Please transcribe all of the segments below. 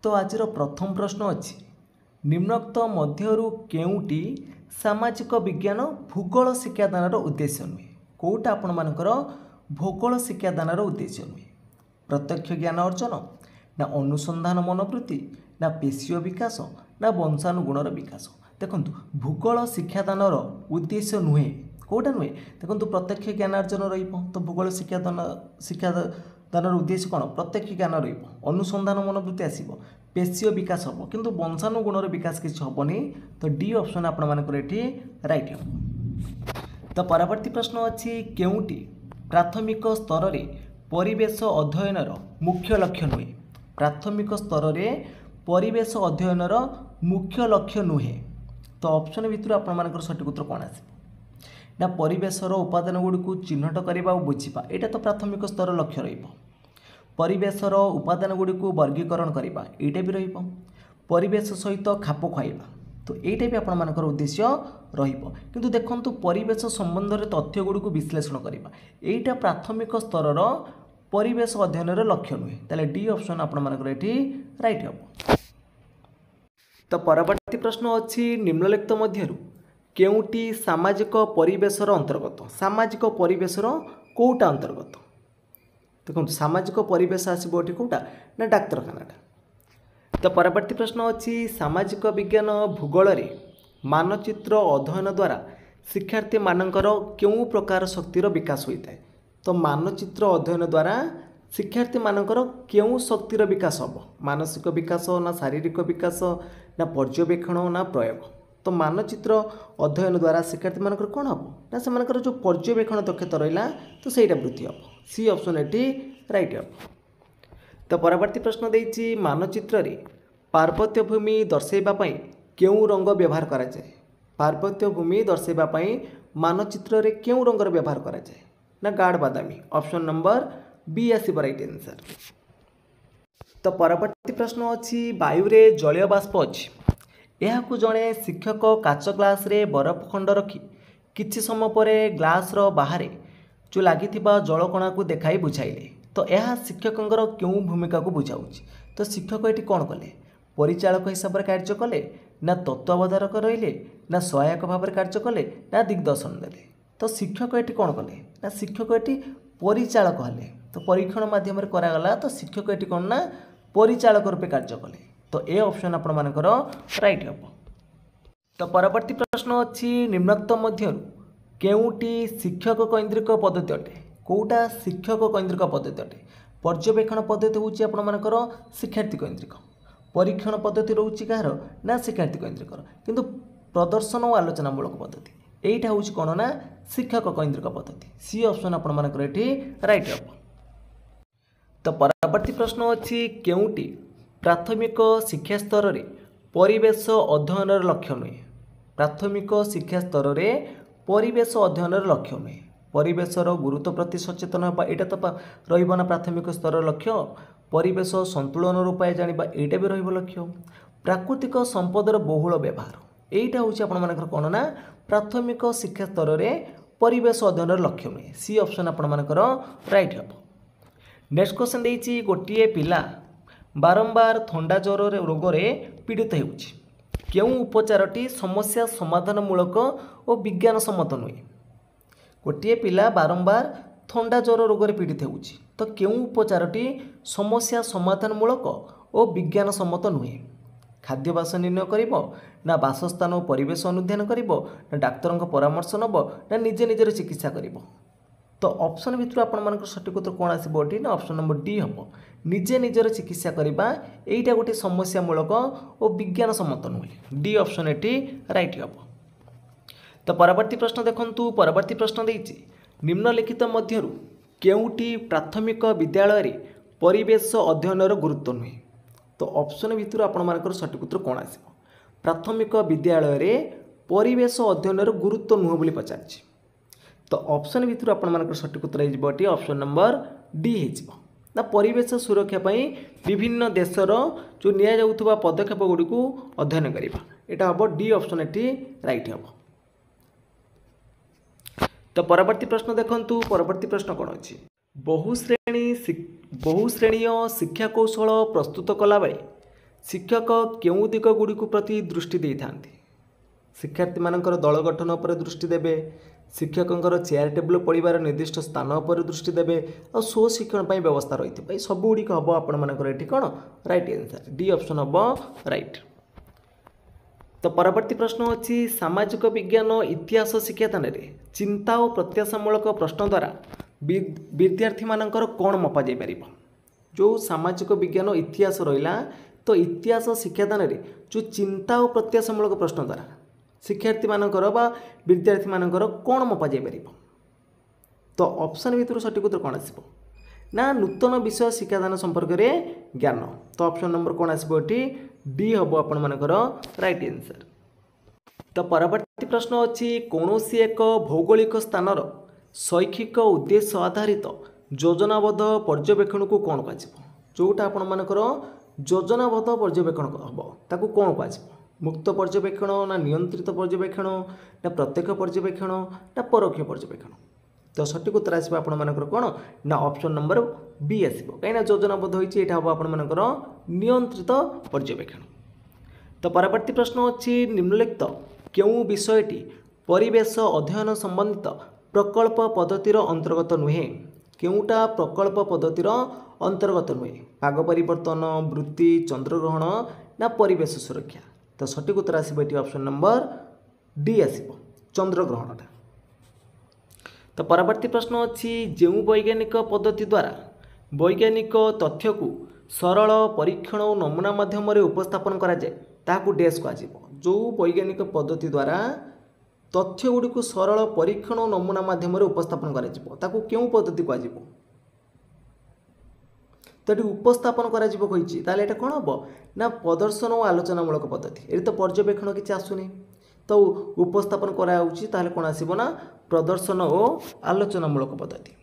तो आज प्रथम प्रश्न अच्छी निम्नोक्त मध्यरु केउटी सामाजिक विज्ञान भूगोल शिक्षादान उद्देश्य नुहे कौटा आपण मानकर भूगोल शिक्षादान उद्देश्य नुहे प्रत्यक्ष ज्ञान अर्जन ना अनुसंधान मनोवृत्ति ना पेशीय विकास ना वंशानुगुणर विकास। देखो भूगोल शिक्षादान उद्देश्य नुहे कौटा नुहे देखो प्रत्यक्ष ज्ञान अर्जन तो भूगोल शिक्षादान उद्देश्य कौन प्रत्यक्ष ज्ञान अनुसंधान मनोवृत्ति आसो पेशीय विकास हम किंतु वंशानुगुणर विकास किसी हेनी तो डी ऑप्शन आपण मानकर ये राइट हम। तो परवर्ती प्रश्न अच्छी केउटी प्राथमिक स्तर रे परिवेश अध्ययनर मुख्य लक्ष्य नुहे प्राथमिक स्तर रे परिवेश अध्ययनर मुख्य लक्ष्य नुहे तो ऑप्शन भितर आपण मानकर सठिक उत्तर कौन आस ना परिवेशर उपादान गुड़िक चिन्हट करवा और बुझा यहाँ तो प्राथमिक स्तर लक्ष्य परिवेशर उपादान गुड़िक वर्गीकरण करवा यहाँ भी परिवेश सहित खाप खुआइबा तो यहाँ भी आपण मानकर उद्देश्य किंतु देखंतु परिवेश संबंध में तथ्य गुड़िक विश्लेषण करवा यहाँ प्राथमिक स्तर परिवेश अध्ययन लक्ष्य नुहे ताले डी ऑप्शन आपण मानकर ये राइट हम। तो परवर्ती प्रश्न अच्छी निम्नलिखित मध्यरु केउटी सामाजिक परिवेशर अंतर्गत सामाजिक परिवेशर कौटा अंतर्गत देखो सामाजिक परिवेश आसो ये कौटा ना डाक्तरखाना। तो परवर्ती प्रश्न अच्छी सामाजिक विज्ञान भूगोल रे मानचित्र अध्ययन द्वारा शिक्षार्थी मानकर क्यों प्रकार शक्तिर विकास होता है तो मानचित्र अध्ययन द्वारा शिक्षार्थी मानकर क्यों शक्तिर विकास हम मानसिक विकास ना शारीरिक विकास ना पर्यवेक्षण ना प्रयोग तो मानचित्र अध्ययन द्वारा शिक्षार्थी मानकर कौन हम ना से मानकर जो पर्यवेक्षण दक्षता रहा तो सहीटा वृद्धि हम सी ऑप्शन ये राइट हम। तो परवर्ती प्रश्न देछि मानचित्र रे पार्वत्य भूमि दर्शाइबा पई केउं रंग व्यवहार करा जाए पार्वत्य भूमि दर्शाइबा पई मानचित्र रे केउं रंगर व्यवहार करा जाए ना गाढ़ बादामी ऑप्शन नंबर बी आसीबो राइट आंसर। तो परवर्ती प्रश्न अच्छी वायु रे जलीय बाष्प अच्छी यह जड़े शिक्षक काच ग्लास रे बरफ खंड रखी किछि समय पर ग्लास रो बाहर जो लगी जलकणा को देखाई बुझाइले तो यह शिक्षकर क्यों भूमिका को बुझाऊँच तो शिक्षक ये कौन कले परिचालक हिसाब से कार्य कले ना तत्वावधारक रहिले ना सहायक भाव में कार्य कले ना दिग्दर्शन देले तो शिक्षक ये कौन कले ना शिक्षक ये परिचालक हेले तो परीक्षण माध्यम करागला तो शिक्षक ये कौन ना परिचालक रूपे कार्य कले तो ए ऑप्शन आपण मानकर राइट हम। तो परवर्ती प्रश्न अच्छी निम्नोक्त मध्यरु केउटी शिक्षक केन्द्रिक पद्धति अटे कौटा शिक्षक केन्द्रिक पद्धति अटे पर्यवेक्षण पद्धति हूँ आपण मानकर शिक्षार्थी केन्द्रिक परीक्षण पद्धति रोचे कहार ना शिक्षार्थी केन्द्रिक किंतु प्रदर्शन और आलोचनामूलक पद्धति यहीटा हूँ कौन ना शिक्षक केन्द्रिक पद्धति सी ऑप्शन आपण मानकर ये राइट हम। तो परवर्ती प्रश्न अच्छी केउटी प्राथमिक शिक्षा स्तर रे परिवेश अध्ययन लक्ष्य नुहे प्राथमिक शिक्षा स्तर रे परिवेश अध्ययन लक्ष्य नुहे परिवेशर गुरुत्व प्रति सचेतन होगा यहाँ तो रहा प्राथमिक स्तर लक्ष्य परिवेश संतुलन उपाय जाना यहाँ भी लक्ष्य प्राकृतिक संपदर बहुल व्यवहार यहीटा हूँ आपण मानकर कौन ना प्राथमिक शिक्षा स्तर रे परिवेश अध्ययन लक्ष्य नुहे सी ऑप्शन आपण मानकर राइट हम। नेक्स्ट क्वेश्चन देछि गोटे पिला बारंबार थंडा ज्वर रोग पीड़ित हो उपचारटी समस्या समाधानमूलक और विज्ञान सम्मत नुहे गोटे पिला बारंबार थंडा ज्वर रोग पीड़ित हो तो क्यों उपचारटी समस्या समाधानमूलक और विज्ञान सम्मत नुहे खाद्यवास निर्णय करिबो ना बासस्थान और परिवेश अनुध्यान करिबो ना डाक्तर परामर्श नब ना निजे निजर चिकित्सा करिबो तो ऑप्शन भितर आपण मानकर सठिक उत्तर कौन आसो ना ऑप्शन नंबर डी हम निजे निजर चिकित्सा करवा यहीटा गोटे समस्यामूलक और विज्ञान सम्मत नुहे डी ऑप्शन ये राइट हम। तो परवर्ती प्रश्न देखंतु परवर्ती प्रश्न देछि निम्नलिखित मध्यरु केउटी प्राथमिक विद्यालय रे परिवेश अध्ययनर गुरुत्व नुहे तो ऑप्शन भितर आपण मानकर सठिक उत्तर कौन आसो प्राथमिक विद्यालय रे परिवेश अध्ययनर गुरुत्व नुहे बोली पचारछि तो ऑप्शन भितर आपण मानकर सठिक उत्तर हो ऑप्शन नंबर डी हो ना परिवेश सुरक्षा पाई विभिन्न देशर जो निया जाउथबा पदक्षेप गुडी को अध्ययन करिबा एटा हबो डी ऑप्शन एटी राइट हबो। तो परवर्ती प्रश्न देखंतु परवर्ती प्रश्न कोन अछि बहुश्रेणीय शिक्षा कौशल प्रस्तुत कला बेले शिक्षक केउं दिगगुड़ी प्रति दृष्टि दे था शिक्षार्थी मानकर दल गठन पर दृष्टि देवे शिक्षकों चेयर टेबुल पढ़ार निर्दिष्ट स्थान पर दृष्टि देवे और स्व शिक्षण पर व्यवस्था रही है सब गुड़िक हम आपर ये कौन राइट आंसर डी ऑप्शन हम राइट। तो परवर्ती प्रश्न अच्छी सामाजिक विज्ञान इतिहास शिक्षादान में चिंता और प्रत्याशामूलक प्रश्न द्वारा विद्यार्थी मानकर कौन मपा जाई परिबो जो सामाजिक विज्ञान इतिहास रहा तो इतिहास शिक्षादान में जो चिंता और प्रत्याशामूलक प्रश्न द्वारा शिक्षार्थी मानकर बा विद्यार्थी मानकर कौन मपा जाई परिबो तो ऑप्शन भितर सठिक उत्तर कौन आसिबो ना नूतन विषय शिक्षादान संपर्क में ज्ञान तो ऑप्शन नंबर कौन आसिबो एठी डी हम आपण मानकर राइट आंसर। तो परवर्ती प्रश्न अच्छी कौन एक भौगोलिक स्थानर शैक्षिक उद्देश्य आधारित योजनाबद्ध पर्यवेक्षण को कौन कह जोटा आपण मानकर योजनाबद्ध पर्यवेक्षण हम ताकू कौन कह मुक्त पर्यवेक्षण ना नियंत्रित पर्यवेक्षण ना प्रत्यक्ष पर्यवेक्षण ना परोक्ष पर्यवेक्षण तो सठिक उत्तर आसो आपण मानकर कौन ना ऑप्शन नंबर बी आसो कहीं योजनाबद्ध होती हम आपण मानकर नियंत्रित पर्यवेक्षण। तो परवर्ती प्रश्न अच्छी निम्नलिखित केउं विषयटी परिवेश अध्ययन संबंधित प्रकल्प पद्धतिर अंतर्गत नुहे केउटा प्रकल्प पद्धतिर अंतर्गत नुहे पाग परिवर्तन वृत्ति चंद्रग्रहण ना परिवेश सुरक्षा तो सठिक उत्तर आसो ये ऑप्शन नंबर डी आसो चंद्रग्रहणटा। तो परवर्ती प्रश्न अच्छी जो वैज्ञानिक पद्धति द्वारा वैज्ञानिक तथ्य को सरल परीक्षण और नमूना माध्यम उपस्थापन कराए ताकू डैश कह जो वैज्ञानिक पद्धति द्वारा तथ्य गुड़ी सरल परीक्षण और नमूना माध्यम उपस्थापन करा क्यों पद्धति कह तो ये उपस्थापन करा कौन हम ना प्रदर्शन और आलोचनामूलक पद्धति ये तो पर्यवेक्षण किसी आसुनी तो उपस्थापन कराया कौन आसो ना प्रदर्शन और आलोचनामूलक पद्धति।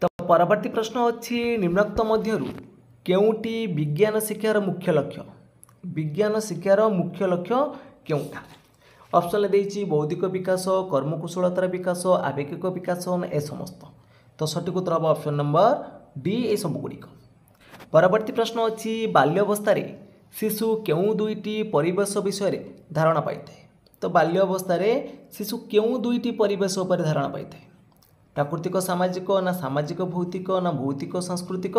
तो परवर्ती प्रश्न अच्छी निम्नोक्त मध्यरु केउटी विज्ञान शिक्षार मुख्य लक्ष्य विज्ञान शिक्षार मुख्य लक्ष्य केउटा ऑप्शन देछि बौद्धिक विकास कर्मकुशलतार विकास आवेगिक विकास ए समस्त तो सठिक उत्तर हम ऑप्शन नंबर डी ए सब गुड़िक। परवर्ती प्रश्न अच्छी बाल्यावस्था शिशु केउं दुईटी परिवेश विषय धारणा पाई तो बाल्यावस्था शिशु केउं दुईटी परिवेश उपर धारणा पाई प्राकृतिक सामाजिक ना सामाजिक भौतिक ना भौतिक सांस्कृतिक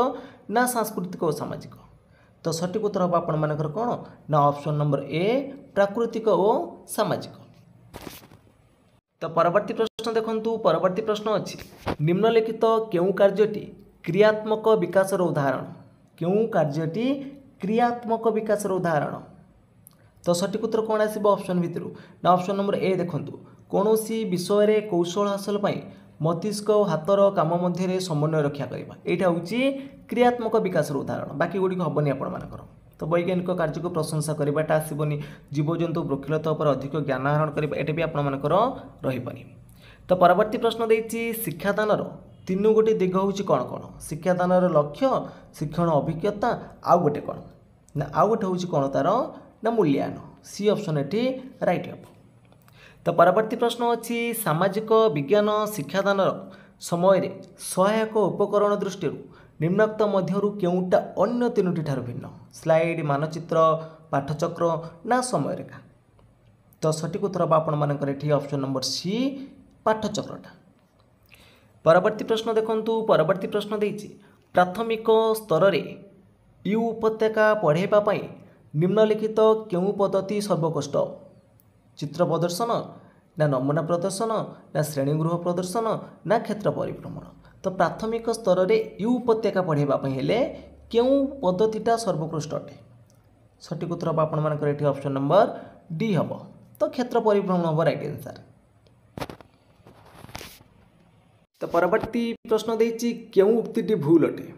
ना सांस्कृतिक और सामाजिक तो सठिक उत्तर हम आपण मानकर कौन ना ऑप्शन नंबर ए प्राकृतिक और सामाजिक। तो परवर्ती प्रश्न देखंतु परवर्ती प्रश्न अच्छी निम्नलिखित केउं कार्यटी क्रियात्मक विकासर उदाहरण केउं कार्यटी क्रियात्मक विकासर उदाहरण तो सठिक उत्तर कौन आसो ऑप्शन भितर ना ऑप्शन नंबर ए देखंतु कौन विषय कौशल हासिल पाई मस्तिष्क और हाथर काम मध्य समन्वय रक्षा करवा यहाँ हूँ क्रियात्मक विकास उदाहरण बाकी गुड़ी हेनी आपर तो वैज्ञानिक कार्य को प्रशंसा करवाटा आसबनी जीवजंतु वृक्षलता पर अधिक ज्ञान आहरण करवा ये भी आपर रही। तो परवर्ती प्रश्न देती शिक्षादान तीन गोटे दिग हूँ कौन कौन शिक्षादान लक्ष्य शिक्षण अभिज्ञता आउ गोटे कौन ना आउ गोटे हूँ कौन तार ना मूल्यांकन सी ऑप्शन ये राइट हम। तो परवर्ती प्रश्न अच्छी सामाजिक विज्ञान शिक्षादान समय सहायक उपकरण दृष्टि निम्नोक्त मध्यरु केउटा अन्य तीनोटी ठार भिन्न स्लाइड मानचित्र पाठचक्र ना समय रेखा तो सठिक उत्तर आपण मानकर एठी ऑप्शन नंबर सी पाठचक्रटा। परवर्ती प्रश्न देखंतु परवर्ती प्रश्न देछि प्राथमिक स्तर रे यू उपत्यका पढ़ेबा पई निम्नलिखित केउं पद्धति सर्वोत्कृष्ट चित्र प्रदर्शन ना नमूना प्रदर्शन ना श्रेणीगृह प्रदर्शन ना क्षेत्र परिभ्रमण तो प्राथमिक स्तर रे यू उपत्यका पढ़ाई हेले केउं पद्धतिटा सर्वोत्कृष्ट अटे सठिक उत्तर हम आपण मानकर एठी ऑप्शन नंबर डी हम तो क्षेत्र परिभ्रमण हम राइट आंसर। तो परवर्ती प्रश्न देछि केउं उक्तिटी भूल अटे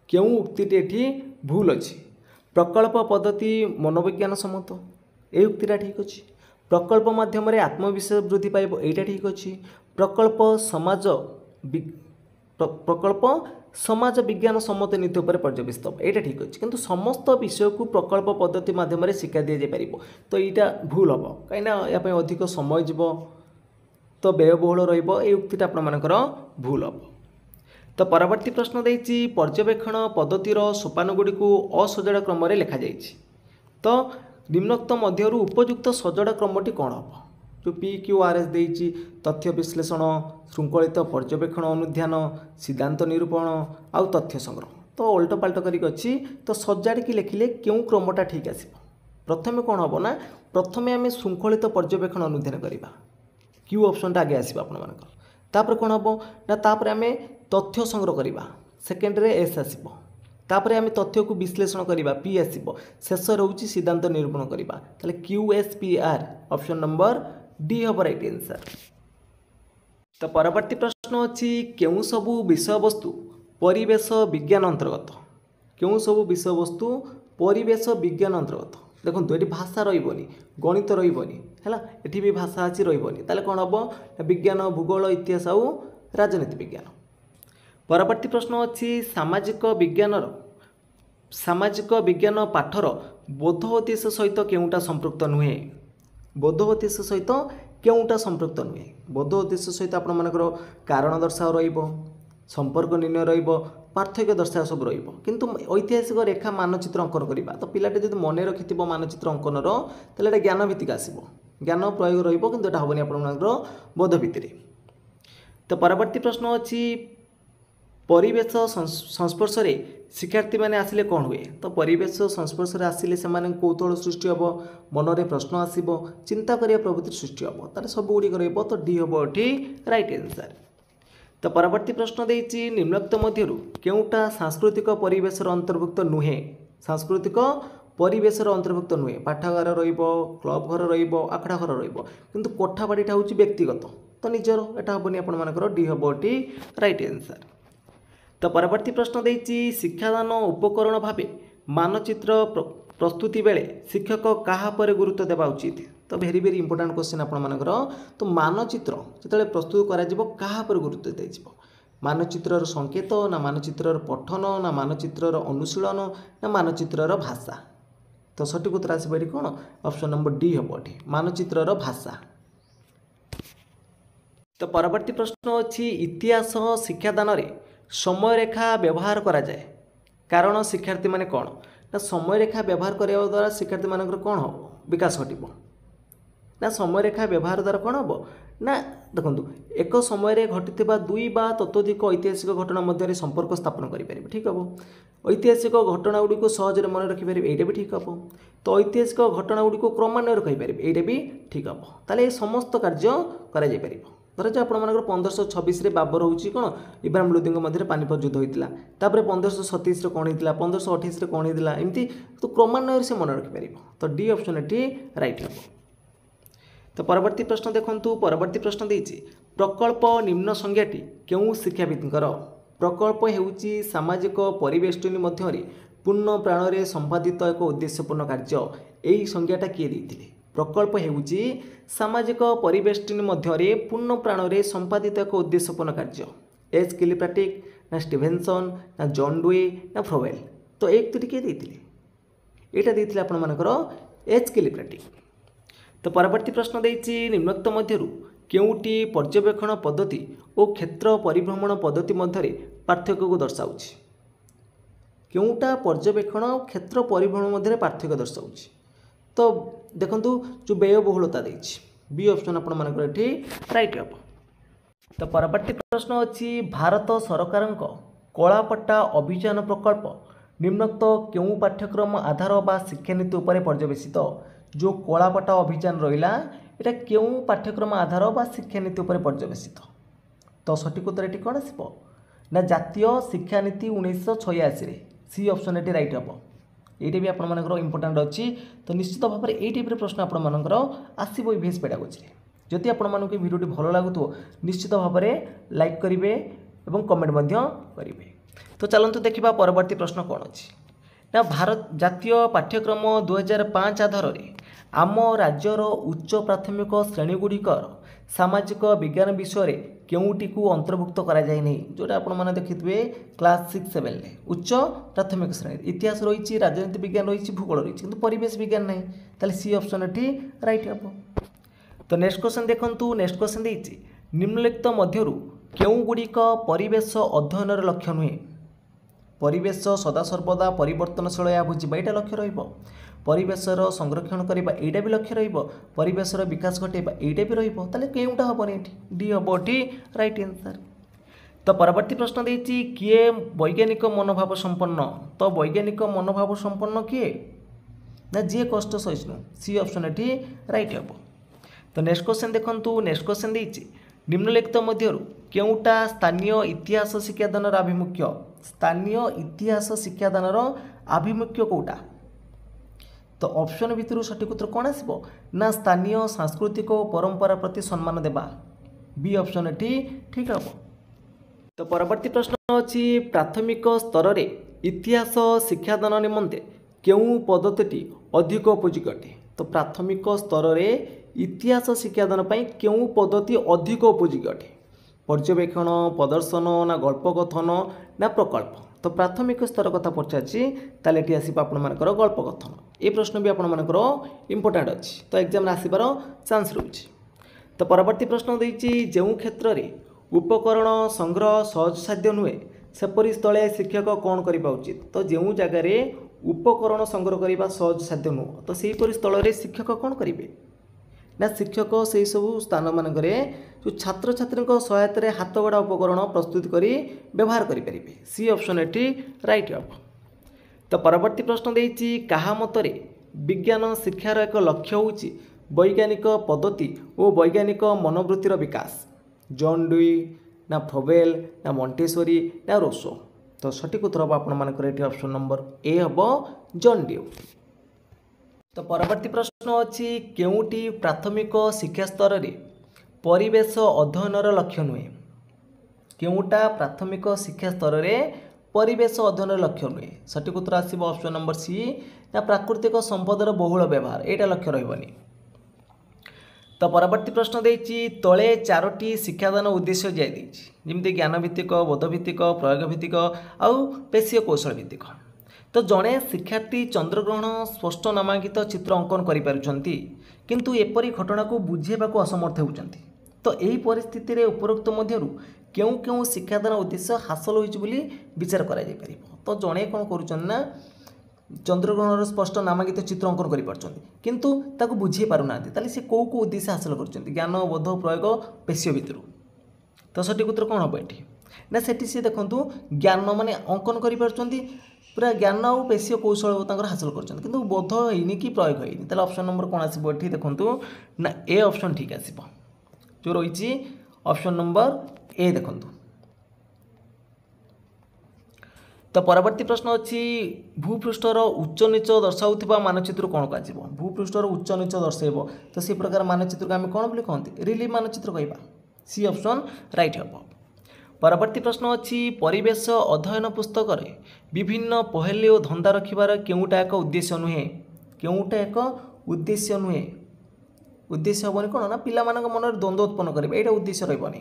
केउं उक्तिटी एठी भूल अछि प्रकल्प पद्धति मनोविज्ञान सम्मत ए उक्तिटा ठीक अछि प्रकल्प माध्यम आत्मविश्वास वृद्धि पाइब एटा ठीक अच्छी प्रकल्प समाज विज्ञान सम्मत नीति उपर पर्यवेसित एटा ठीक अच्छे किंतु समस्त विषय को प्रकल्प पद्धति माध्यम शिक्षा दि जापर तो यहाँ भूल हम कहीं अधिक समय जीव तो व्ययबहुल रुक्तिटा आपर भूल हम। तो परवर्ती प्रश्न देछि पर्यवेक्षण पद्धतिर सोपानगुड़ी को असजड़ा क्रम लिखा जाइछि। तो निम्नोक्त मध्यरु उपयुक्त सजड़ा क्रमटी कौन हम जो PQRS देछि तथ्य विश्लेषण श्रृंखलित पर्यवेक्षण अनुध्यान सिद्धांत निरूपण आउ तथ्य संग्रह। तो उल्टा पाल्टा करिक अछि तो सजाड़ी लिखिले क्यों क्रमटा ठीक आसीबो। प्रथमे कौन हम ना प्रथमे आम श्रृंखलित पर्यवेक्षण अनुध्यान करवा क्यू ऑप्शनटा आगे आसो आपको तापर कौन हम ना तापर आम तथ्य संग्रह करवा सेकेंड रे एस आसो तापर आम तथ्य को विश्लेषण करवा पी आसो शेष रोचे सिद्धांत निरूपण करवा ताले QSPR ऑप्शन नंबर डी हम राइट आंसर। तो परवर्ती प्रश्न अच्छी केउं सबु विषय वस्तु परिवेश विज्ञान अंतर्गत केउं सबु विषय वस्तु परिवेश विज्ञान अंतर्गत देखो ये भाषा रही गणित रही है ये भी भाषा अच्छी रही ताले कौन हम विज्ञान भूगोल इतिहास आउ राजनीति विज्ञान। परवर्ती प्रश्न अच्छी सामाजिक विज्ञान पाठर बोध उद्देश्य सहित केउंटा संपृक्त नुहे बोध उद्देश्य सहित केउंटा संपृक्त नुहे बोध उद्देश्य सहित आपण मानकर कारण दर्शाओ रहिबो संपर्क निर्णय रहिबो पार्थक्य दर्शाओ सब रहिबो किंतु ऐतिहासिक रेखा मानचित्र अंकन करबा तो पिलाटे जदि मन रखिथिबो मानचित्र अंकनर ताले एटा ज्ञान भित्तिक आसीबो ज्ञान प्रयोग रहिबो किंतु एटा हबनी आपण मानकर बोध भित्तिरे। तो परवर्ती प्रश्न अछि परिवेश संस्पर्श रे शिक्षार्थी मैंने आसिले कौन हुए तो परिवेश संस्पर्श रे आसिले से कौतूहल सृष्टि हम मनरे प्रश्न आसो चिंता करिया प्रवृत्ति सृष्टि हम तार सब गुड़िक रहिबो तो डी हम एठी राइट आंसर। तो परवर्ती प्रश्न देछि निम्नोक्त मध्यरु केउटा सांस्कृतिक परिवेशर अंतर्भुक्त नुहे सांस्कृतिक परिवेशर अंतर्भुक्त नुहे पाठागार रहिबो क्लब घर रहिबो आखड़ा घर रहिबो किंतु कोठाबाड़ीटा होछि व्यक्तिगत तो निजर एटा हबनी आपण मानकर डी हम एठी राइट आंसर। तो परवर्ती प्रश्न देछि शिक्षादान उपकरण भावे मानचित्र प्रस्तुति बेले शिक्षक कहा पर गुरुत्व देवा उचित तो भेरी भेरी इंपोर्टेंट क्वेश्चन आपण मानकर तो मानचित्र जिते प्रस्तुत करा कहा पर गुरुत्व दिज्व मानचित्रर संकेत ना मानचित्रर पठन ना मानचित्रर अनुशीलन ना मानचित्रर भाषा तो सठिक उत्तर आसपारी कौन ऑप्शन नंबर डी हम एठी मानचित्रर भाषा। तो परवर्ती प्रश्न अच्छी इतिहास शिक्षादान रे समय रेखा व्यवहार करा जाए कारण शिक्षार्थी माने कौन ना समय रेखा व्यवहार करने द्वारा शिक्षार्थी मानकर कौन हम विकास घटब ना समय रेखा व्यवहार द्वारा कौन हम ना देखो एक समय घटी दुई बा ततोधिक ऐतिहासिक घटना मध्य संपर्क स्थापन करें ठीक हम ऐतिहासिक घटना गुड़ी को सहजरे मन रखिपारे यहाँ भी ठीक हम तो ऐतिहासिक घटना गुड़ी को क्रमान्वय कहीपर यहाँ भी ठीक हम ताले समस्त कार्य कर धर आप 1526 बाबर हूँ कौन इब्राहिम लोदी मध्य पानीपत युद्ध होता है 1527 कौन होता 1528 कौन होता एमती तो क्रमान्वय से मन रखिपार तो डी ऑप्शन एटी राइट हम। तो परवर्ती प्रश्न देखूँ परवर्ती प्रश्न देछि प्रकल्प निम्न संज्ञाटी क्यों शिक्षाविदर प्रकल्प हेउची सामाजिक परिवेष्टनी मध्य पूर्ण प्राण संपादित एक उद्देश्यपूर्ण कार्य यही संज्ञाटा किए देथिले प्रकल्प हेउची सामाजिक परिवेष्टनी मध्य पूर्ण प्राण संपादित एक उद्देश्यपूर्ण कार्य एच किलिप्राटिक ना स्टीभेनसन ना जॉन डुए ना फ्रोवेल तो एक दुटी किए देथिले एटा देथिले आपण मानकर एच किलिप्राटिक। तो परवर्ती प्रश्न देछि निम्नोक्त मध्यरु केउटी पर्यवेक्षण पद्धति और क्षेत्र परिभ्रमण पद्धति मध्य पार्थक्य को दर्शाउछि केउटा पर्यवेक्षण और क्षेत्र परिभ्रमण मध्य पार्थक्य दर्शाउछि तो देखंतु जो व्ययबहुलता देछि बी ऑप्शन आपण मानकर एठी राइट हम। तो परवर्ती प्रश्न अछि भारत सरकार कलापट्टा अभियान प्रकल्प निम्नोक्त केउं पाठ्यक्रम आधार बा शिक्षानीति उपर पर्यवेसित जो कलापट्टा अभियान रहा यहाँ क्यों पाठ्यक्रम आधार बा शिक्षानीति उपर पर्यवेसित तो सठिक उत्तर ये कौन आसो ना जातीय शिक्षानीति 1986 सी ऑप्शन ये राइट हम ये भी आपर इंपोर्टाट अच्छी तो निश्चित भाव में ये टाइप प्रश्न आपर आसो ईवीएस पेडागोजी जदि आपको भिडियो भल लगुव निश्चित भाव में लाइक करेंगे और कमेंट करेंगे। तो चलते देखा परवर्ती प्रश्न कौन अच्छी ना भारत जातीय पाठ्यक्रम 2005 आधार आम राज्यर उच्च प्राथमिक श्रेणीगुड़िकर सामाजिक विज्ञान विषय केउटी को अंतर्भुक्त करा जाय नहीं जोटा आपण माने देखिथिबे क्लास 6-7 उच्च प्राथमिक श्रेणी इतिहास रही राजनीति विज्ञान रही भूगोल रही किंतु परिवेश विज्ञान नहीं ताले सी ऑप्शन एठी राइट हम। तो नेक्स्ट क्वेश्चन देखंतु नेक्स्ट क्वेश्चन देछि निम्नलिखित मध्यरु କେଉଁଗୁଡ଼ିକ ପରିବେଶ ଅଧ୍ୟୟନର ଲକ୍ଷ୍ୟ ନୁହେଁ? ପରିବେଶ ସଦାସର୍ବଦା ପରିବର୍ତ୍ତନଶୀଳ ଏହା ବୁଝିବା ଏଇଟା ଲକ୍ଷ୍ୟ ରହିବ। ପରିବେଶର ସଂରକ୍ଷଣ କରିବା ଏଇଟା ବି ଲକ୍ଷ୍ୟ ରହିବ। ପରିବେଶର ବିକାଶ ଘଟାଇବା ଏଇଟା ବି ରହିବ। ତାହେଲେ କେଉଁଟା ହେବନି ଏଠି? ଡି ହେବ ଏଠି ରାଇଟ୍ ଆନ୍ସର୍। ତ ପରବର୍ତ୍ତୀ ପ୍ରଶ୍ନ ଦେଇଛି କିଏ ବୈଜ୍ଞାନିକ ମନୋଭାବ ସମ୍ପନ୍ନ? ତ ବୈଜ୍ଞାନିକ ମନୋଭାବ ସମ୍ପନ୍ନ କିଏ? ନା ଯିଏ କଷ୍ଟ ସହିଷ୍ଣୁ। ସି ଅପସନ୍ ଏଠି ରାଇଟ୍ ହେବ। ତ ନେକ୍ସଟ କ୍ୱେଶ୍ଚନ୍ ଦେଖନ୍ତୁ। ନେକ୍ସଟ କ୍ୱେଶ୍ଚନ୍ ଦେଇଛି ନିମ୍ନଲିଖିତ ମଧ୍ୟରୁ କେଉଁଟା ସ୍ଥାନୀୟ ଇତିହାସ ଶିକ୍ଷାଦାନର ଆଭିମୁଖ୍ୟ? ସ୍ଥାନୀୟ ଇତିହାସ ଶିକ୍ଷାଦାନର ଆଭିମୁଖ୍ୟ କେଉଁଟା? ତ ଅପସନ୍ ଭିତରୁ ସଠିକ୍ ଉତ୍ତର କ'ଣ ଆସିବ? ନା ସ୍ଥାନୀୟ ସାଂସ୍କୃତିକ ଓ ପରମ୍ପରା ପ୍ରତି ସମ୍ମାନ ଦେବା। ବି ଅପସନ୍ ଏଠି ଠିକ୍ ହେବ। ତ ପରବର୍ତ୍ତୀ ପ୍ରଶ୍ନ ଅଛି ପ୍ରାଥମିକ ସ୍ତରରେ ଇତିହାସ ଶିକ୍ଷାଦାନ ନିମନ୍ତେ କେଉଁ ପଦ୍ଧତିଟି ଅଧିକ ଉପଯୋଗୀ ଅଟେ? ତ ପ୍ରାଥମିକ ସ୍ତରରେ ଇତିହାସ ଶିକ୍ଷାଦାନ ପାଇଁ କେଉଁ ପଦ୍ଧତି ଅଧିକ ଉପଯୋଗୀ ଅଟେ? ପର୍ଯ୍ୟବେକ୍ଷଣ, ପ୍ରଦର୍ଶନ ନା ଗଳ୍ପ କଥନ ନା ପ୍ରକଳ୍ପ? ତ ପ୍ରାଥମିକ ସ୍ତର କଥା ପଚାରିଛି, ତାହେଲେ ଏଠି ଆସିବ ଆପଣମାନଙ୍କର ଗଳ୍ପ କଥନ। ଏ ପ୍ରଶ୍ନ ବି ଆପଣମାନଙ୍କର ଇମ୍ପୋର୍ଟାଣ୍ଟ ଅଛି, ତ ଏକ୍ଜାମ୍ରେ ଆସିବାର ଚାନ୍ସ ରହୁଛି। ତ ପରବର୍ତ୍ତୀ ପ୍ରଶ୍ନ ଦେଇଛି ଯେଉଁ କ୍ଷେତ୍ରରେ ଉପକରଣ ସଂଗ୍ରହ ସହଜସାଧ୍ୟ ନୁହେଁ ସେପରି ସ୍ଥଳେ ଶିକ୍ଷକ କ'ଣ କରିବା ଉଚିତ? ତ ଯେଉଁ ଜାଗାରେ ଉପକରଣ ସଂଗ୍ରହ କରିବା ସହଜସାଧ୍ୟ ନୁହଁ ତ ସେହିପରି ସ୍ଥଳରେ ଶିକ୍ଷକ କ'ଣ କରିବେ? ନା ଶିକ୍ଷକ ସେହି ସବୁ ସ୍ଥାନମାନଙ୍କରେ ଯେଉଁ ଛାତ୍ରଛାତ୍ରୀଙ୍କ ସହାୟତାରେ ହାତଗଢ଼ା ଉପକରଣ ପ୍ରସ୍ତୁତ କରି ବ୍ୟବହାର କରିପାରିବେ। ସି ଅପସନ୍ ଏଠି ରାଇଟ୍ ହେବ। ତ ପରବର୍ତ୍ତୀ ପ୍ରଶ୍ନ ଦେଇଛି କାହା ମତରେ ବିଜ୍ଞାନ ଶିକ୍ଷାର ଏକ ଲକ୍ଷ୍ୟ ହେଉଛି ବୈଜ୍ଞାନିକ ପଦ୍ଧତି ଓ ବୈଜ୍ଞାନିକ ମନୋବୃତ୍ତିର ବିକାଶ? ଜନ୍ ଡୁଇ ନା ଫୋବେଲ୍ ନା ମଣ୍ଟେସୋରି ନା ରୋସୋ? ତ ସଠିକ୍ ଉତ୍ତର ହେବ ଆପଣମାନଙ୍କର ଏଠି ଅପସନ୍ ନମ୍ବର ଏ ହେବ ଜନ୍ ଡ୍ୟୁ। ତ ପରବର୍ତ୍ତୀ ପ୍ରଶ୍ନ ଅଛି କେଉଁଟି ପ୍ରାଥମିକ ଶିକ୍ଷା ସ୍ତରରେ ପରିବେଶ ଅଧ୍ୟୟନର ଲକ୍ଷ୍ୟ ନୁହେଁ? କେଉଁଟା ପ୍ରାଥମିକ ଶିକ୍ଷା ସ୍ତରରେ ପରିବେଶ ଅଧ୍ୟୟନର ଲକ୍ଷ୍ୟ ନୁହେଁ? ସଠିକ୍ ଉତ୍ତର ଆସିବ ଅପସନ୍ ନମ୍ବର ସି ନା ପ୍ରାକୃତିକ ସମ୍ପଦର ବହୁଳ ବ୍ୟବହାର। ଏଇଟା ଲକ୍ଷ୍ୟ ରହିବନି। ତ ପରବର୍ତ୍ତୀ ପ୍ରଶ୍ନ ଦେଇଛି ତଳେ 4ଟି ଶିକ୍ଷାଦାନ ଉଦ୍ଦେଶ୍ୟ ଦିଆଯାଇଛି ଯେମିତି ଜ୍ଞାନଭିତ୍ତିକ, ବୋଧଭିତ୍ତିକ, ପ୍ରୟୋଗଭିତ୍ତିକ ଆଉ ପେଶୀୟ କୌଶଳ ଭିତ୍ତିକ। ତ ଜଣେ ଶିକ୍ଷାର୍ଥୀ ଚନ୍ଦ୍ରଗ୍ରହଣ ସ୍ପଷ୍ଟ ନାମାଙ୍କିତ ଚିତ୍ର ଅଙ୍କନ କରିପାରୁଛନ୍ତି କିନ୍ତୁ ଏପରି ଘଟଣାକୁ ବୁଝାଇବାକୁ ଅସମର୍ଥ ହେଉଛନ୍ତି। ତ ଏହି ପରିସ୍ଥିତିରେ ଉପରୋକ୍ତ ମଧ୍ୟରୁ କେଉଁ କେଉଁ ଶିକ୍ଷାଦାନ ଉଦ୍ଦେଶ୍ୟ ହାସଲ ହୋଇଛି ବୋଲି ବିଚାର କରାଯାଇପାରିବ? ତ ଜଣେ କ'ଣ କରୁଛନ୍ତି ନା ଚନ୍ଦ୍ରଗ୍ରହଣର ସ୍ପଷ୍ଟ ନାମାଙ୍କିତ ଚିତ୍ର ଅଙ୍କନ କରିପାରୁଛନ୍ତି କିନ୍ତୁ ତାକୁ ବୁଝାଇ ପାରୁନାହାନ୍ତି, ତାହେଲେ ସେ କେଉଁ କେଉଁ ଉଦ୍ଦେଶ୍ୟ ହାସଲ କରୁଛନ୍ତି? ଜ୍ଞାନ, ବୋଧ, ପ୍ରୟୋଗ, ପେଶୀୟ ଭିତରୁ। ତ ସଠିକ୍ ଉତ୍ତର କ'ଣ ହେବ ଏଠି? ନା ସେଠି ସେ ଦେଖନ୍ତୁ ଜ୍ଞାନ ମାନେ ଅଙ୍କନ କରିପାରୁଛନ୍ତି, ପୁରା ଜ୍ଞାନ ଆଉ ପେଶୀୟ କୌଶଳ ତାଙ୍କର ହାସଲ କରୁଛନ୍ତି କିନ୍ତୁ ବୋଧ ହେଇନି କି ପ୍ରୟୋଗ ହେଇନି। ତାହେଲେ ଅପସନ୍ ନମ୍ବର କ'ଣ ଆସିବ ଏଠି? ଦେଖନ୍ତୁ ନା ଏ ଅପସନ୍ ଠିକ୍ ଆସିବ। ଯେଉଁ ରହିଛି ଅପସନ୍ ନମ୍ବର ଏ ଦେଖନ୍ତୁ। ତ ପରବର୍ତ୍ତୀ ପ୍ରଶ୍ନ ଅଛି ଭୂପୃଷ୍ଠର ଉଚ୍ଚ ନିଚ ଦର୍ଶାଉଥିବା ମାନଚିତ୍ର କ'ଣ କୁହାଯିବ? ଭୂପୃଷ୍ଠର ଉଚ୍ଚ ନିଚ ଦର୍ଶାଇବ ତ ସେ ପ୍ରକାର ମାନଚିତ୍ରକୁ ଆମେ କ'ଣ ବୋଲି କହନ୍ତି? ରିଲିଫ୍ ମାନଚିତ୍ର କହିବା। ସି ଅପସନ୍ ରାଇଟ୍ ହେବ। ପରବର୍ତ୍ତୀ ପ୍ରଶ୍ନ ଅଛି ପରିବେଶ ଅଧ୍ୟୟନ ପୁସ୍ତକରେ ବିଭିନ୍ନ ପହେଲି ଓ ଧନ୍ଦା ରଖିବାର କେଉଁଟା ଏକ ଉଦ୍ଦେଶ୍ୟ ନୁହେଁ? କେଉଁଟା ଏକ ଉଦ୍ଦେଶ୍ୟ ନୁହେଁ? ଉଦ୍ଦେଶ୍ୟ ହେବନି କ'ଣ ନା ପିଲାମାନଙ୍କ ମନରେ ଦ୍ୱନ୍ଦ୍ୱ ଉତ୍ପନ୍ନ କରିବେ, ଏଇଟା ଉଦ୍ଦେଶ୍ୟ ରହିବନି।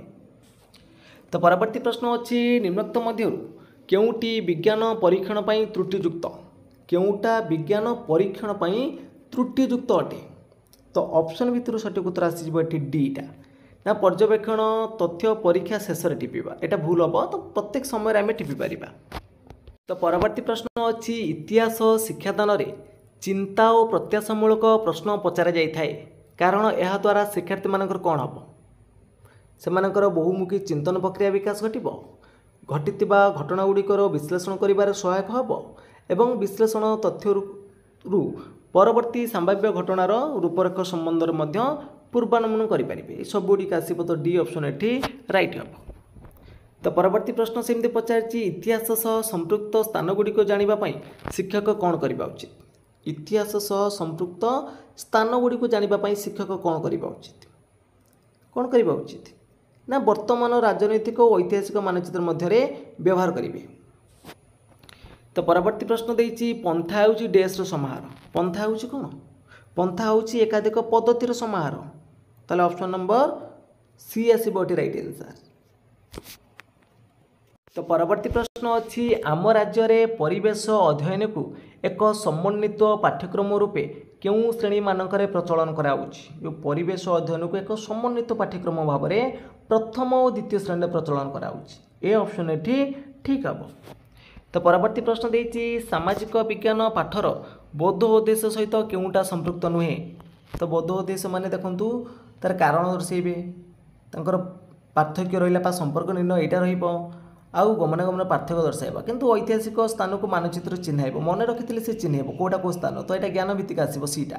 ତ ପରବର୍ତ୍ତୀ ପ୍ରଶ୍ନ ଅଛି ନିମ୍ନୋକ୍ତ ମଧ୍ୟରୁ କେଉଁଟି ବିଜ୍ଞାନ ପରୀକ୍ଷଣ ପାଇଁ ତ୍ରୁଟିଯୁକ୍ତ? କେଉଁଟା ବିଜ୍ଞାନ ପରୀକ୍ଷଣ ପାଇଁ ତ୍ରୁଟିଯୁକ୍ତ ଅଟେ? ତ ଅପସନ୍ ଭିତରୁ ସଠିକ୍ ଉତ୍ତର ଆସିଯିବ ଏଠି ଡିଟା ନା ପର୍ଯ୍ୟବେକ୍ଷଣ ତଥ୍ୟ ପରୀକ୍ଷା ଶେଷରେ ଟିପିବା। ଏଇଟା ଭୁଲ ହେବ, ତ ପ୍ରତ୍ୟେକ ସମୟରେ ଆମେ ଟିପି ପାରିବା। ତ ପରବର୍ତ୍ତୀ ପ୍ରଶ୍ନ ଅଛି ଇତିହାସ ଶିକ୍ଷାଦାନରେ ଚିନ୍ତା ଓ ପ୍ରତ୍ୟାଶାମୂଳକ ପ୍ରଶ୍ନ ପଚରାଯାଇଥାଏ କାରଣ ଏହାଦ୍ୱାରା ଶିକ୍ଷାର୍ଥୀମାନଙ୍କର କ'ଣ ହେବ? ସେମାନଙ୍କର ବହୁମୁଖୀ ଚିନ୍ତନ ପ୍ରକ୍ରିୟା ବିକାଶ ଘଟିବ, ଘଟିଥିବା ଘଟଣାଗୁଡ଼ିକର ବିଶ୍ଳେଷଣ କରିବାରେ ସହାୟକ ହେବ ଏବଂ ବିଶ୍ଳେଷଣ ତଥ୍ୟରୁ ପରବର୍ତ୍ତୀ ସମ୍ଭାବ୍ୟ ଘଟଣାର ରୂପରେଖ ସମ୍ବନ୍ଧରେ ମଧ୍ୟ ପୂର୍ବାନୁମାନ କରିପାରିବେ। ଏସବୁଗୁଡ଼ିକ ଆସିବ, ତ ଡି ଅପସନ୍ ଏଠି ରାଇଟ୍ ହେବ। ତ ପରବର୍ତ୍ତୀ ପ୍ରଶ୍ନ ସେମିତି ପଚାରିଛି ଇତିହାସ ସହ ସମ୍ପୃକ୍ତ ସ୍ଥାନଗୁଡ଼ିକ ଜାଣିବା ପାଇଁ ଶିକ୍ଷକ କ'ଣ କରିବା ଉଚିତ? ଇତିହାସ ସହ ସମ୍ପୃକ୍ତ ସ୍ଥାନଗୁଡ଼ିକୁ ଜାଣିବା ପାଇଁ ଶିକ୍ଷକ କ'ଣ କରିବା ଉଚିତ? କ'ଣ କରିବା ଉଚିତ? ନା ବର୍ତ୍ତମାନ ରାଜନୈତିକ ଓ ଐତିହାସିକ ମାନଚିତ୍ର ମଧ୍ୟରେ ବ୍ୟବହାର କରିବେ। ତ ପରବର୍ତ୍ତୀ ପ୍ରଶ୍ନ ଦେଇଛି ପନ୍ଥା ହେଉଛି ଡ୍ୟାସ୍ର ସମାହାର। ପନ୍ଥା ହେଉଛି କ'ଣ? ପନ୍ଥା ହେଉଛି ଏକାଧିକ ପଦ୍ଧତିର ସମାହାର। ତାହେଲେ ଅପସନ୍ ନମ୍ବର ସି ଆସିବ ଏଠି ରାଇଟ୍ ଆନ୍ସର୍। ତ ପରବର୍ତ୍ତୀ ପ୍ରଶ୍ନ ଅଛି ଆମ ରାଜ୍ୟରେ ପରିବେଶ ଅଧ୍ୟୟନକୁ ଏକ ସମନ୍ୱିତ ପାଠ୍ୟକ୍ରମ ରୂପେ କେଉଁ ଶ୍ରେଣୀମାନଙ୍କରେ ପ୍ରଚଳନ କରାଯାଉଛି? ଯେଉଁ ପରିବେଶ ଅଧ୍ୟୟନକୁ ଏକ ସମନ୍ୱିତ ପାଠ୍ୟକ୍ରମ ଭାବରେ प्रथम और द्वितीय श्रेणी प्रचलन कराउछि ए ऑप्शन एठी ठीक हम। तो परवर्ती प्रश्न देछि सामाजिक विज्ञान पाठर बोध उद्देश्य सहित केउटा संपृक्त नुहे। तो बोध उद्देश्य माने देखंतु तार कारण दर्शेबे तांकर पार्थक्य रहिला संपर्क निर्णय एटा रहिबो आउ गमनागमन पार्थक्य दर्शाइबा किंतु ऐतिहासिक स्थान को मानचित्र चिन्हाइबो मन रखिथिले से चिन्हाइबो कोटा को स्थान तो एटा ज्ञान भित्तिक आसीबो सीटा।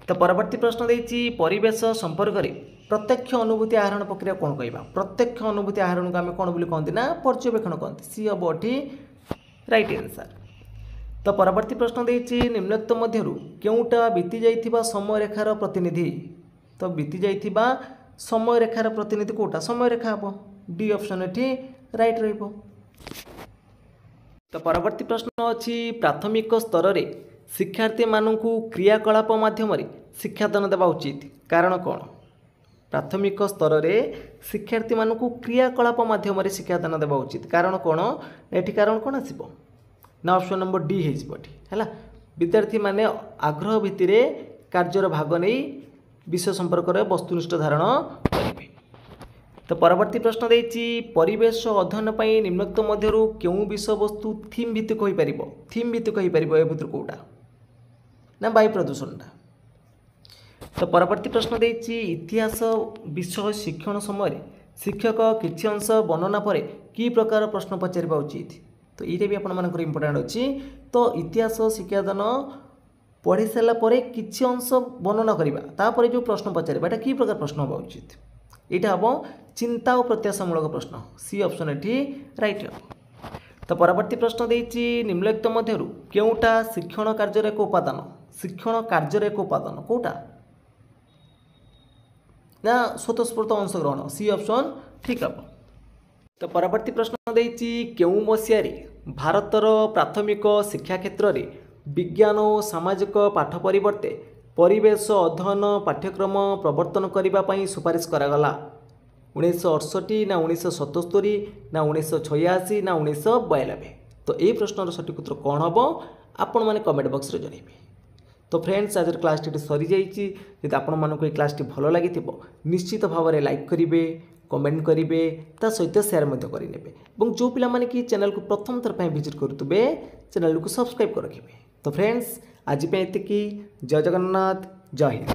तो परवर्ती प्रश्न देछि परिवेश संपर्क रे प्रत्यक्ष अनुभूति आहरण प्रक्रिया कौन कहबा। प्रत्यक्ष अनुभूति आहरण को आम कौन बोली कहते ना पर्यवेक्षण कहते सी हम एठी राइट आंसर। तो परवर्ती प्रश्न देछि निम्नलिखित मध्यरु केउटा बीती जाइथिबा समय रेखार प्रतिनिधि। तो बीती जाइथिबा समय रेखार प्रतिनिधि कोटा समय रेखा हम डी ऑप्शन एठी राइट रहिबो। तो परवर्ती प्रश्न अछि प्राथमिक स्तर रे शिक्षार्थी मानकु क्रियाकलाप माध्यम शिक्षादान देवा उचित कारण कौन। प्राथमिक स्तर रे शिक्षार्थी मानकु क्रियाकलाप माध्यम शिक्षादान देवा उचित कारण कौन एठी कारण कौन आसीबो ना ऑप्शन नंबर डी है विद्यार्थी माने आग्रह भित्तिर कार्यर भाग नहीं विषय संपर्क में वस्तुनिष्ठ धारण करेंगे। तो परवर्ती प्रश्न देछि परिवेश अध्ययन पर निम्नलिखित मध्यरु केउ विषय वस्तु थीम भित्तिक होई परिबो। थीम भित्तिक होई परिबो ए भितर कोउटा ना वायु प्रदूषणटा। तो परवर्ती प्रश्न देछि इतिहास विषय शिक्षण समय शिक्षक किछि अंश वर्णना पर कि प्रकार प्रश्न पचारिबा उचित। तो ये भी आपंकर इम्पोर्टाट अच्छी। तो इतिहास शिक्षादान पढ़ी सारा किसी अंश वर्णना करवा जो प्रश्न पचार कि प्रकार प्रश्न हवा उचित यहाँ हम चिंता और प्रत्याशामूलक प्रश्न सी ऑप्शन एठी राइट हम। तो परवर्ती प्रश्न देछि निम्नलिखित मध्यरु केउटा शिक्षण कार्यर एक उपादान। शिक्षण कार्यर एक उपादान कोटा ना स्वतःस्फूर्त अंशग्रहण सी ऑप्शन ठीक हम। तो परवर्ती प्रश्न देछि केउ मसियारे भारतर प्राथमिक शिक्षा क्षेत्र में विज्ञान और सामाजिक पाठ परिवर्ते परिवेश अध्ययन पाठ्यक्रम प्रवर्तन करने सुपारिश करागला 1968 ना 1977 ना 1986 ना 1992। तो ये प्रश्नर सठिक उत्तर कौन हम आपण मैंने कमेंट बॉक्स रे जणाइबे। तो फ्रेंड्स आज क्लास टी सरी जाइए यदि आपण मानक ये क्लास टी भल लगी निश्चित भाव में लाइक करेंगे कमेंट करेंगे ता सहित शेयर करेंगे और जो पिला माने कि चैनल को प्रथम थर पर विजिट करुवे चैनल को सब्सक्राइब कर रखिए। तो फ्रेंड्स आज पे एतिकी जय जगन्नाथ जय हिंद।